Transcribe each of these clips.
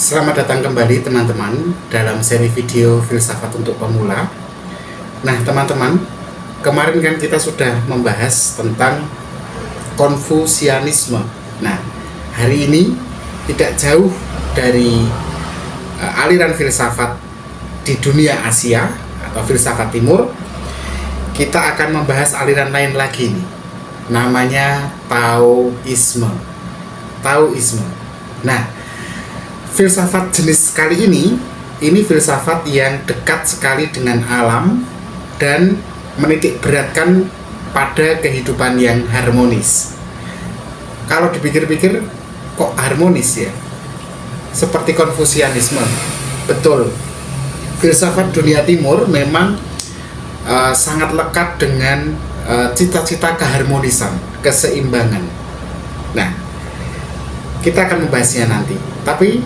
Selamat datang kembali teman-teman dalam seri video filsafat untuk pemula. Nah teman-teman, kemarin kan kita sudah membahas tentang Konfusianisme. Nah hari ini tidak jauh dari aliran filsafat di dunia Asia atau filsafat timur, kita akan membahas aliran lain lagi nih. Namanya Taoisme. Nah, filsafat jenis kali ini filsafat yang dekat sekali dengan alam dan menitik beratkan pada kehidupan yang harmonis. Kalau dipikir-pikir kok harmonis ya? Seperti Konfusianisme. Betul. Filsafat dunia timur memang sangat lekat dengan cita-cita keharmonisan, keseimbangan. Nah, kita akan membahasnya nanti. Tapi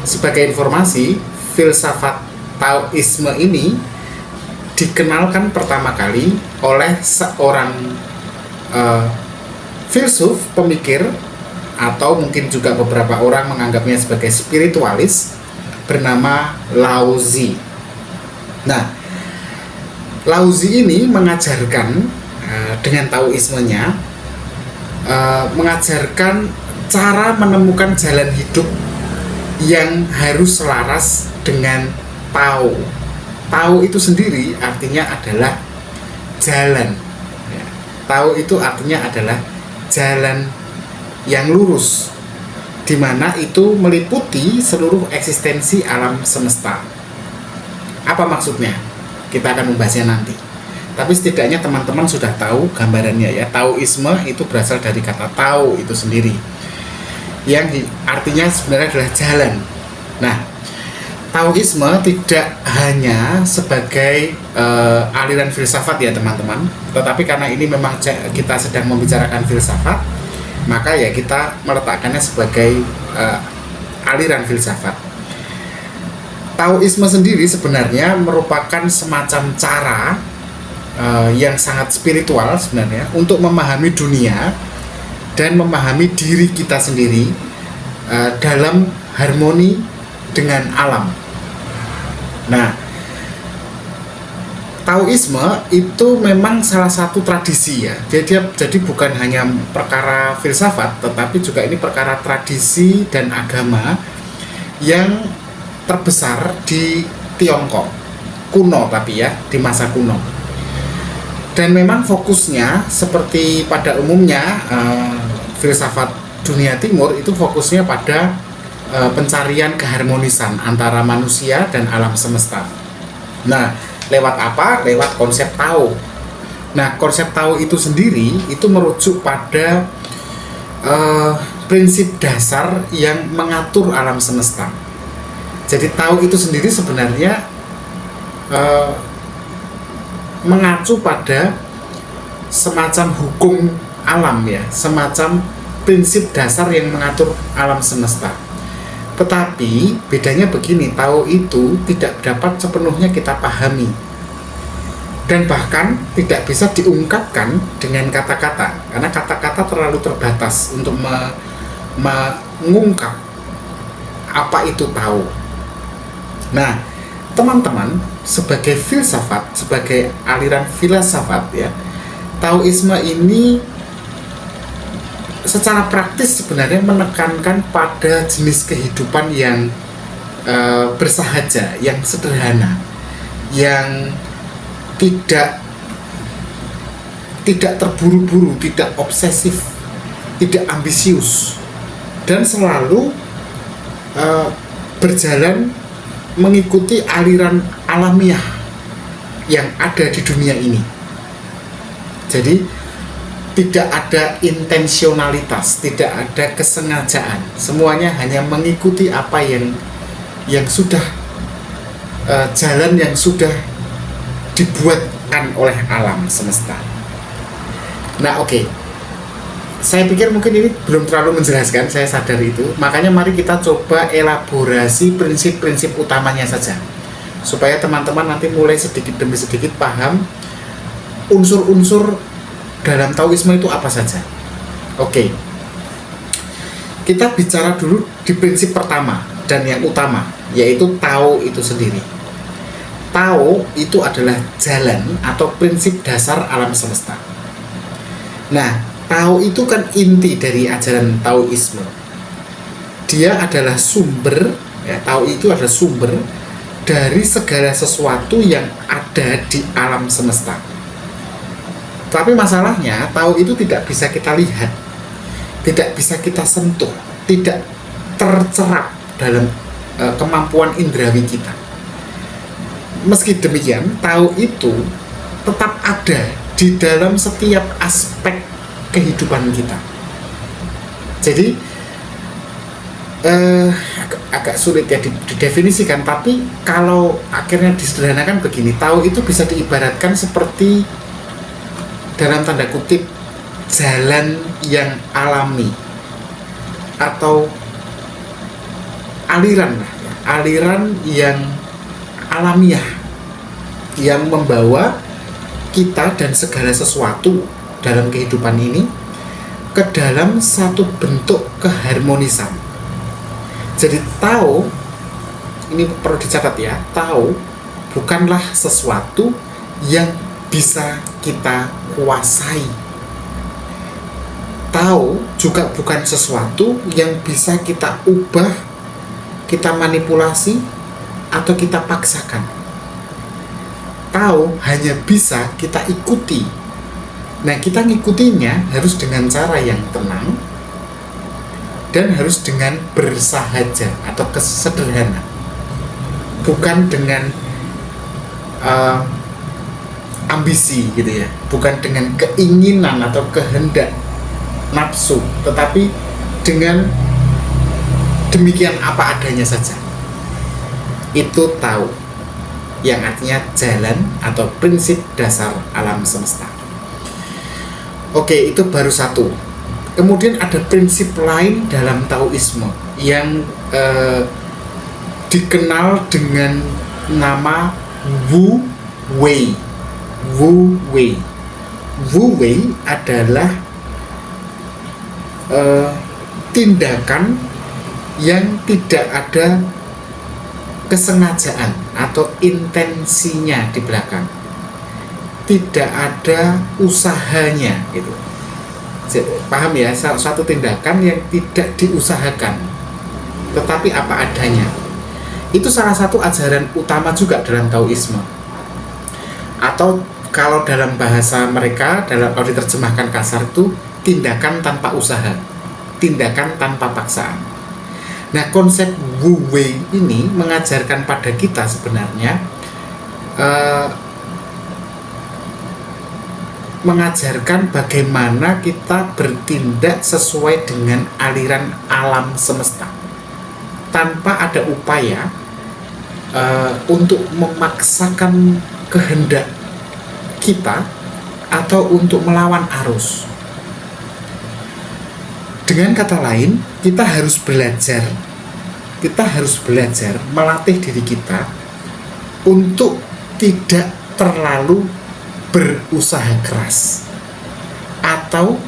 sebagai informasi, filsafat Taoisme ini dikenalkan pertama kali oleh seorang filsuf, pemikir, atau mungkin juga beberapa orang menganggapnya sebagai spiritualis, bernama Lao Tzu. Nah, Lao Tzu ini mengajarkan dengan Taoismenya, mengajarkan cara menemukan jalan hidup yang harus selaras dengan Tao. Tao itu sendiri artinya adalah jalan. Tao itu artinya adalah jalan yang lurus, di mana itu meliputi seluruh eksistensi alam semesta. Apa maksudnya? Kita akan membahasnya nanti. Tapi setidaknya teman-teman sudah tahu gambarannya ya. Taoisme itu berasal dari kata Tao itu sendiri, yang artinya sebenarnya adalah jalan. Nah, Taoisme tidak hanya sebagai aliran filsafat ya teman-teman, tetapi karena ini memang kita sedang membicarakan filsafat, maka ya kita meletakkannya sebagai aliran filsafat. Taoisme sendiri sebenarnya merupakan semacam cara yang sangat spiritual sebenarnya untuk memahami dunia dan memahami diri kita sendiri dalam harmoni dengan alam. Nah, Taoisme itu memang salah satu tradisi ya. Jadi bukan hanya perkara filsafat, tetapi juga ini perkara tradisi dan agama yang terbesar di Tiongkok kuno, tapi ya di masa kuno. Dan memang fokusnya seperti pada umumnya filsafat dunia timur itu fokusnya pada pencarian keharmonisan antara manusia dan alam semesta. Nah, lewat apa? Lewat konsep Tao. Nah, konsep Tao itu sendiri itu merujuk pada prinsip dasar yang mengatur alam semesta. Jadi Tao itu sendiri sebenarnya mengacu pada semacam hukum alam ya, semacam prinsip dasar yang mengatur alam semesta. Tetapi bedanya begini, Tao itu tidak dapat sepenuhnya kita pahami dan bahkan tidak bisa diungkapkan dengan kata-kata, karena kata-kata terlalu terbatas untuk mengungkap apa itu Tao. Nah, teman-teman, sebagai filsafat, sebagai aliran filsafat ya, Taoisme ini secara praktis sebenarnya menekankan pada jenis kehidupan yang bersahaja, yang sederhana, yang tidak terburu-buru, tidak obsesif, tidak ambisius, dan selalu berjalan mengikuti aliran alamiah yang ada di dunia ini. Jadi tidak ada intensionalitas, tidak ada kesengajaan. Semuanya hanya mengikuti apa yang sudah jalan yang sudah dibuatkan oleh alam semesta. Nah, oke. Saya pikir mungkin ini belum terlalu menjelaskan, saya sadar itu. Makanya mari kita coba elaborasi prinsip-prinsip utamanya saja, supaya teman-teman nanti mulai sedikit demi sedikit paham unsur-unsur dalam Taoisme itu apa saja. Oke. Kita bicara dulu di prinsip pertama, dan yang utama, yaitu Tao itu sendiri. Tao itu adalah jalan atau prinsip dasar alam semesta. Nah, Tao itu kan inti dari ajaran Taoisme. Dia adalah sumber, ya, Tao itu adalah sumber dari segala sesuatu yang ada di alam semesta. Tapi masalahnya, Tao itu tidak bisa kita lihat, tidak bisa kita sentuh, tidak tercerap dalam kemampuan indrawi kita. Meski demikian, Tao itu tetap ada di dalam setiap aspek kehidupan kita. Jadi agak sulit ya didefinisikan, tapi kalau akhirnya disederhanakan begini, Tao itu bisa diibaratkan seperti dalam tanda kutip jalan yang alami atau aliran yang alamiah yang membawa kita dan segala sesuatu dalam kehidupan ini ke dalam satu bentuk keharmonisan. Jadi Tao, ini perlu dicatat ya, Tao bukanlah sesuatu yang bisa kita kuasai. Tao juga bukan sesuatu yang bisa kita ubah, kita manipulasi, atau kita paksakan. Tao hanya bisa kita ikuti. Nah, kita ngikutinya harus dengan cara yang tenang dan harus dengan bersahaja atau kesederhana, bukan dengan ambisi gitu ya, bukan dengan keinginan atau kehendak nafsu, tetapi dengan demikian apa adanya saja. Itu Tao, yang artinya jalan atau prinsip dasar alam semesta. Oke, itu baru satu. Kemudian ada prinsip lain dalam Taoisme yang dikenal dengan nama Wu Wei. Wu Wei. Wu Wei adalah tindakan yang tidak ada kesengajaan atau intensinya di belakang, tidak ada usahanya gitu. Paham ya, suatu tindakan yang tidak diusahakan tetapi apa adanya. Itu salah satu ajaran utama juga dalam Taoisme, atau kalau dalam bahasa mereka, kalau diterjemahkan kasar itu tindakan tanpa usaha, tindakan tanpa paksaan. Nah, konsep Wu Wei ini mengajarkan pada kita sebenarnya mengajarkan bagaimana kita bertindak sesuai dengan aliran alam semesta tanpa ada upaya untuk memaksakan kehendak kita atau untuk melawan arus. Dengan kata lain, kita harus belajar melatih diri kita untuk tidak terlalu berusaha keras, atau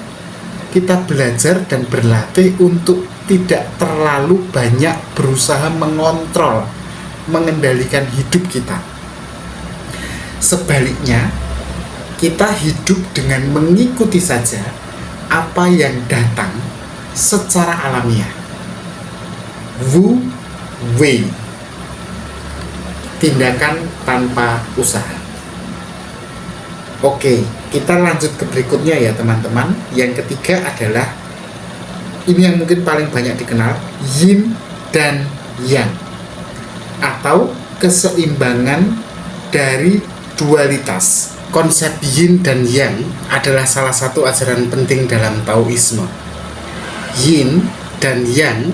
kita belajar dan berlatih untuk tidak terlalu banyak berusaha mengontrol, mengendalikan hidup kita. Sebaliknya, kita hidup dengan mengikuti saja apa yang datang secara alamiah. Wu Wei, tindakan tanpa usaha. Oke, kita lanjut ke berikutnya ya teman-teman. Yang ketiga adalah ini yang mungkin paling banyak dikenal, Yin dan Yang, atau keseimbangan dari dualitas. Konsep Yin dan Yang adalah salah satu ajaran penting dalam Taoisme. Yin dan Yang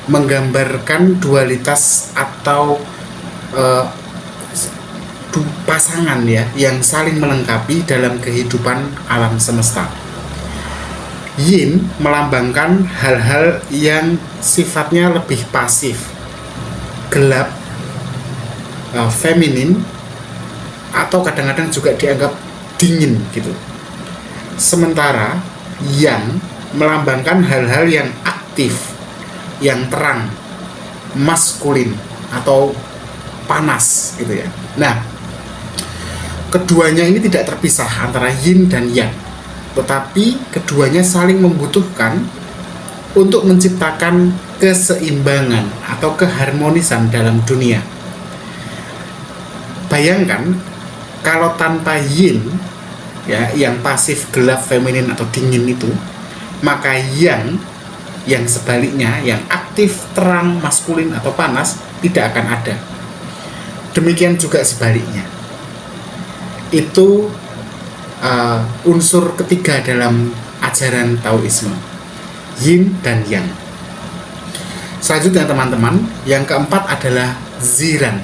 menggambarkan dualitas atau pasangan ya, yang saling melengkapi dalam kehidupan alam semesta. Yin melambangkan hal-hal yang sifatnya lebih pasif, gelap, feminin, atau kadang-kadang juga dianggap dingin gitu. Sementara Yang melambangkan hal-hal yang aktif, yang terang, maskulin atau panas gitu ya. Nah, keduanya ini tidak terpisah antara yin dan yang, tetapi keduanya saling membutuhkan untuk menciptakan keseimbangan atau keharmonisan dalam dunia. Bayangkan kalau tanpa yin ya, yang pasif, gelap, feminin atau dingin itu, maka yang sebaliknya, yang aktif, terang, maskulin atau panas tidak akan ada. Demikian juga sebaliknya. Itu unsur ketiga dalam ajaran Taoisme, yin dan yang. Selanjutnya teman-teman, yang keempat adalah ziran.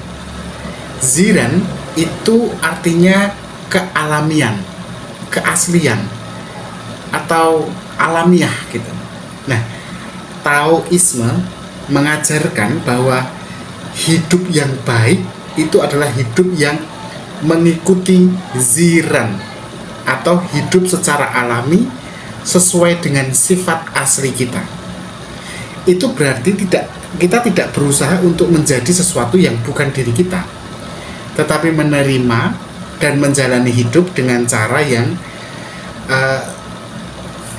Ziran itu artinya kealamian, keaslian atau alamiah gitu. Nah, Taoisme mengajarkan bahwa hidup yang baik itu adalah hidup yang mengikuti ziran atau hidup secara alami sesuai dengan sifat asli kita. Itu berarti kita tidak berusaha untuk menjadi sesuatu yang bukan diri kita, tetapi menerima dan menjalani hidup dengan cara yang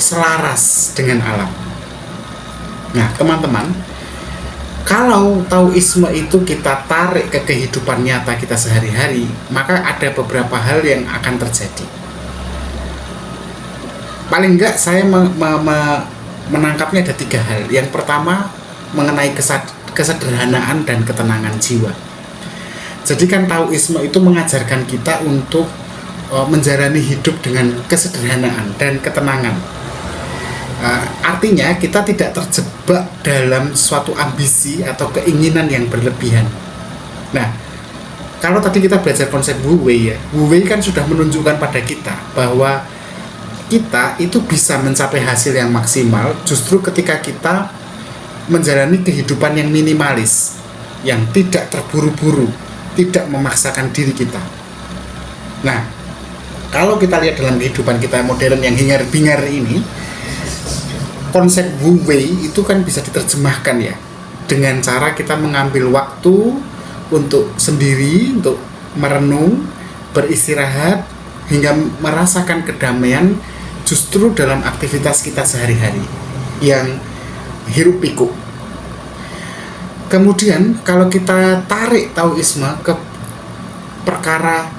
selaras dengan alam. Nah, teman-teman, kalau Taoisme itu kita tarik ke kehidupan nyata kita sehari-hari, maka ada beberapa hal yang akan terjadi. Paling enggak saya menangkapnya ada 3 hal. Yang pertama mengenai kesederhanaan dan ketenangan jiwa. Jadi kan Taoisme itu mengajarkan kita untuk menjalani hidup dengan kesederhanaan dan ketenangan. Artinya kita tidak terjebak dalam suatu ambisi atau keinginan yang berlebihan. Nah, kalau tadi kita belajar konsep Wu Wei ya, Wu Wei kan sudah menunjukkan pada kita bahwa kita itu bisa mencapai hasil yang maksimal justru ketika kita menjalani kehidupan yang minimalis, yang tidak terburu-buru, tidak memaksakan diri kita. Nah, kalau kita lihat dalam kehidupan kita modern yang hingar-bingar ini, konsep Wu Wei itu kan bisa diterjemahkan ya dengan cara kita mengambil waktu untuk sendiri, untuk merenung, beristirahat, hingga merasakan kedamaian justru dalam aktivitas kita sehari-hari yang hiruk pikuk. Kemudian kalau kita tarik Taoisme ke perkara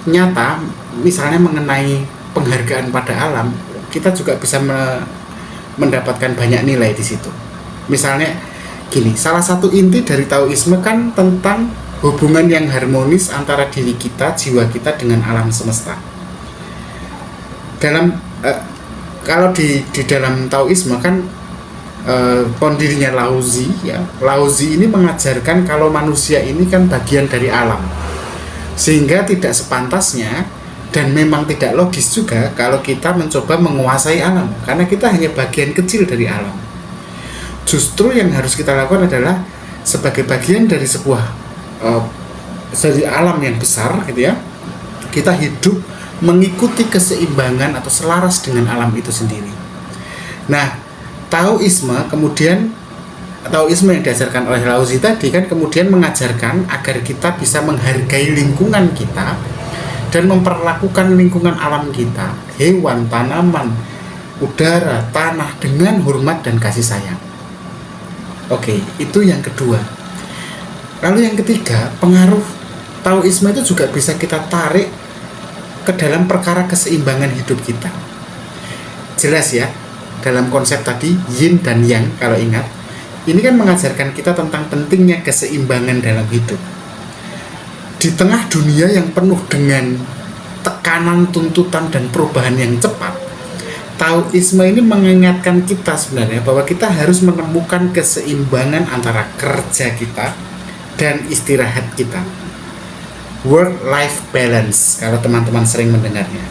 nyata, misalnya mengenai penghargaan pada alam, kita juga bisa mendapatkan banyak nilai di situ. Misalnya gini, salah satu inti dari Taoisme kan tentang hubungan yang harmonis antara diri kita, jiwa kita dengan alam semesta. Kalau di dalam Taoisme kan pendirinya Laozi ya, Laozi ini mengajarkan kalau manusia ini kan bagian dari alam, sehingga tidak sepantasnya dan memang tidak logis juga kalau kita mencoba menguasai alam, karena kita hanya bagian kecil dari alam. Justru yang harus kita lakukan adalah sebagai bagian dari sebuah dari alam yang besar gitu ya, kita hidup mengikuti keseimbangan atau selaras dengan alam itu sendiri. Nah, Taoisme yang diajarkan oleh Laozi tadi kan kemudian mengajarkan agar kita bisa menghargai lingkungan kita dan memperlakukan lingkungan alam kita, hewan, tanaman, udara, tanah dengan hormat dan kasih sayang. Oke, itu yang kedua. Lalu yang ketiga, pengaruh Taoisme itu juga bisa kita tarik ke dalam perkara keseimbangan hidup kita. Jelas ya, dalam konsep tadi yin dan yang, kalau ingat, ini kan mengajarkan kita tentang pentingnya keseimbangan dalam hidup. Di tengah dunia yang penuh dengan tekanan, tuntutan, dan perubahan yang cepat, Taoisme ini mengingatkan kita sebenarnya bahwa kita harus menemukan keseimbangan antara kerja kita dan istirahat kita. Work-life balance, kalau teman-teman sering mendengarnya.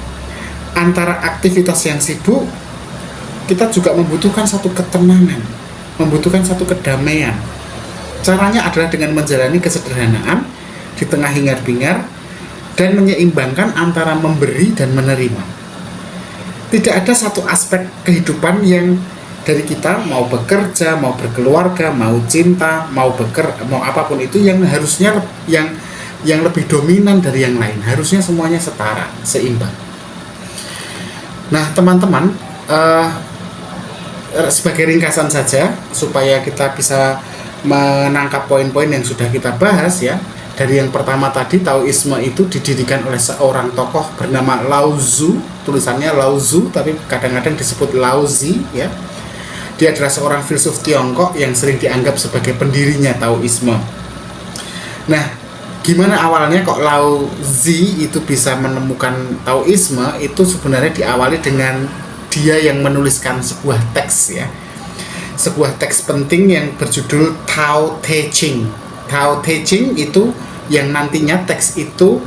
Antara aktivitas yang sibuk, kita juga membutuhkan satu ketenangan, membutuhkan satu kedamaian. Caranya adalah dengan menjalani kesederhanaan di tengah hingar-bingar dan menyeimbangkan antara memberi dan menerima. Tidak ada satu aspek kehidupan yang dari kita, mau bekerja, mau berkeluarga, mau cinta, mau mau apapun itu, yang harusnya yang lebih dominan dari yang lain, harusnya semuanya setara, seimbang. Nah teman-teman, sebagai ringkasan saja supaya kita bisa menangkap poin-poin yang sudah kita bahas ya. Dari yang pertama tadi, Taoisme itu didirikan oleh seorang tokoh bernama Lao Tzu, tulisannya Lao Tzu tapi kadang-kadang disebut Lao Zi ya. Dia adalah seorang filsuf Tiongkok yang sering dianggap sebagai pendirinya Taoisme. Nah, gimana awalnya kok Lao Tzu itu bisa menemukan Taoisme? Itu sebenarnya diawali dengan dia yang menuliskan sebuah teks ya. Sebuah teks penting yang berjudul Tao Te Ching. Tao Te Ching itu yang nantinya teks itu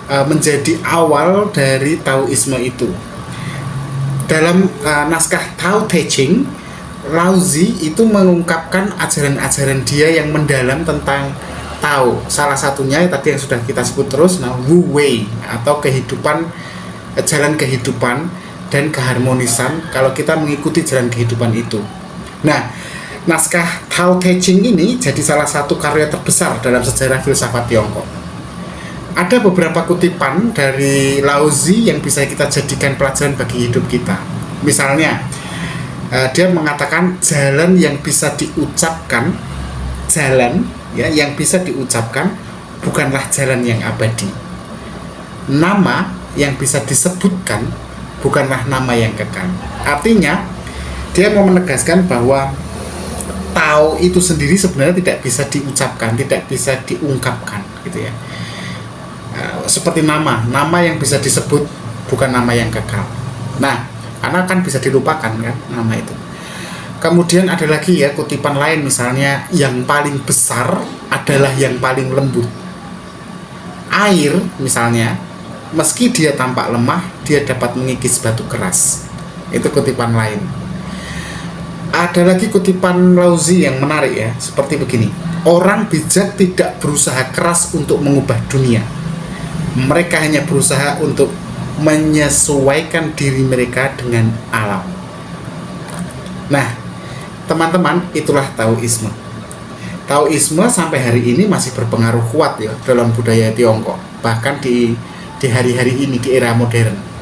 menjadi awal dari Taoisme itu. Dalam naskah Tao Te Ching, Lao Tzu itu mengungkapkan ajaran-ajaran dia yang mendalam tentang Tao. Salah satunya tadi yang sudah kita sebut terus, Wu Wei atau kehidupan, jalan kehidupan dan keharmonisan kalau kita mengikuti jalan kehidupan itu. Nah, naskah Tao Te Ching ini jadi salah satu karya terbesar dalam sejarah filsafat Tiongkok. Ada beberapa kutipan dari Lao Tzu yang bisa kita jadikan pelajaran bagi hidup kita. Misalnya, dia mengatakan jalan yang bisa diucapkan, jalan ya yang bisa diucapkan bukanlah jalan yang abadi. Nama yang bisa disebutkan bukanlah nama yang kekal. Artinya, dia mau menegaskan bahwa Tao itu sendiri sebenarnya tidak bisa diucapkan, tidak bisa diungkapkan gitu ya. Seperti nama yang bisa disebut bukan nama yang kekal. Nah, karena kan bisa dilupakan kan nama itu. Kemudian ada lagi ya kutipan lain, misalnya yang paling besar adalah yang paling lembut. Air misalnya, meski dia tampak lemah, dia dapat mengikis batu keras. Itu kutipan lain. Ada lagi kutipan Lao Tzu yang menarik ya, seperti begini. Orang bijak tidak berusaha keras untuk mengubah dunia. Mereka hanya berusaha untuk menyesuaikan diri mereka dengan alam. Nah, teman-teman, itulah Taoisme. Taoisme sampai hari ini masih berpengaruh kuat ya dalam budaya Tiongkok, bahkan di hari-hari ini, di era modern.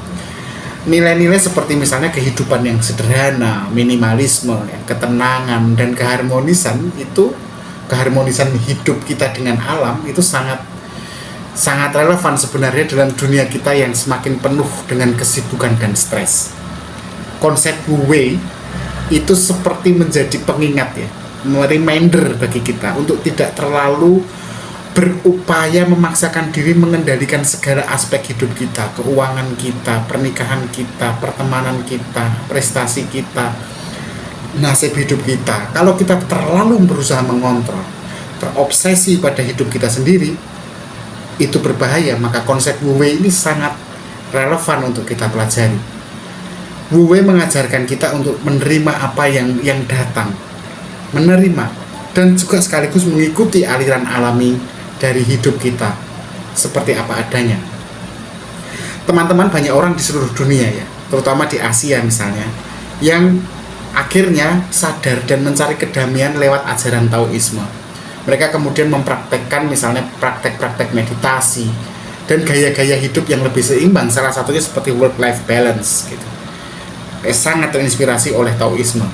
Nilai-nilai seperti misalnya kehidupan yang sederhana, minimalisme, ketenangan, dan keharmonisan itu, keharmonisan hidup kita dengan alam itu sangat relevan sebenarnya dalam dunia kita yang semakin penuh dengan kesibukan dan stres. Konsep Wu Wei itu seperti menjadi pengingat ya, reminder bagi kita untuk tidak terlalu berupaya memaksakan diri mengendalikan segala aspek hidup kita, keuangan kita, pernikahan kita, pertemanan kita, prestasi kita, nasib hidup kita. Kalau kita terlalu berusaha mengontrol, terobsesi pada hidup kita sendiri, itu berbahaya. Maka konsep Wu Wei ini sangat relevan untuk kita pelajari. Wu Wei mengajarkan kita untuk menerima apa yang datang, menerima, dan juga sekaligus mengikuti aliran alami dari hidup kita seperti apa adanya. Teman-teman, banyak orang di seluruh dunia ya, terutama di Asia misalnya, yang akhirnya sadar dan mencari kedamaian lewat ajaran Taoisme. Mereka kemudian mempraktekkan misalnya praktek-praktek meditasi dan gaya-gaya hidup yang lebih seimbang, salah satunya seperti work-life balance gitu. Sangat terinspirasi oleh Taoisme.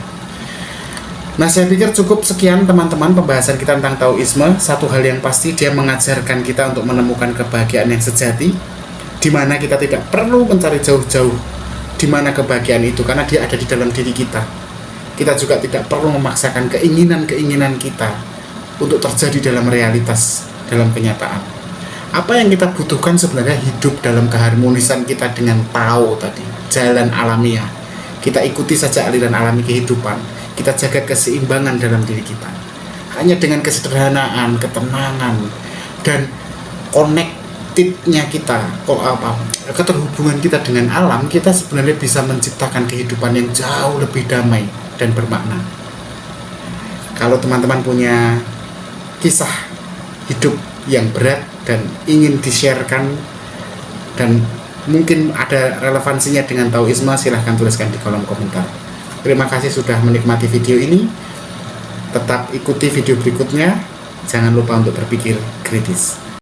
Nah, saya pikir cukup sekian teman-teman pembahasan kita tentang Taoisme. Satu hal yang pasti, dia mengajarkan kita untuk menemukan kebahagiaan yang sejati, di mana kita tidak perlu mencari jauh-jauh di mana kebahagiaan itu, karena dia ada di dalam diri kita. Kita juga tidak perlu memaksakan keinginan-keinginan kita untuk terjadi dalam realitas, dalam kenyataan. Apa yang kita butuhkan sebenarnya hidup dalam keharmonisan kita dengan Tao tadi, jalan alamiah. Kita ikuti saja aliran alami kehidupan. Kita jaga keseimbangan dalam diri kita. Hanya dengan kesederhanaan, ketenangan, dan connected-nya kita, keterhubungan kita dengan alam, kita sebenarnya bisa menciptakan kehidupan yang jauh lebih damai dan bermakna. Kalau teman-teman punya kisah hidup yang berat dan ingin di-sharekan dan mungkin ada relevansinya dengan Taoisme, silahkan tuliskan di kolom komentar. Terima kasih sudah menikmati video ini. Tetap ikuti video berikutnya. Jangan lupa untuk berpikir kritis.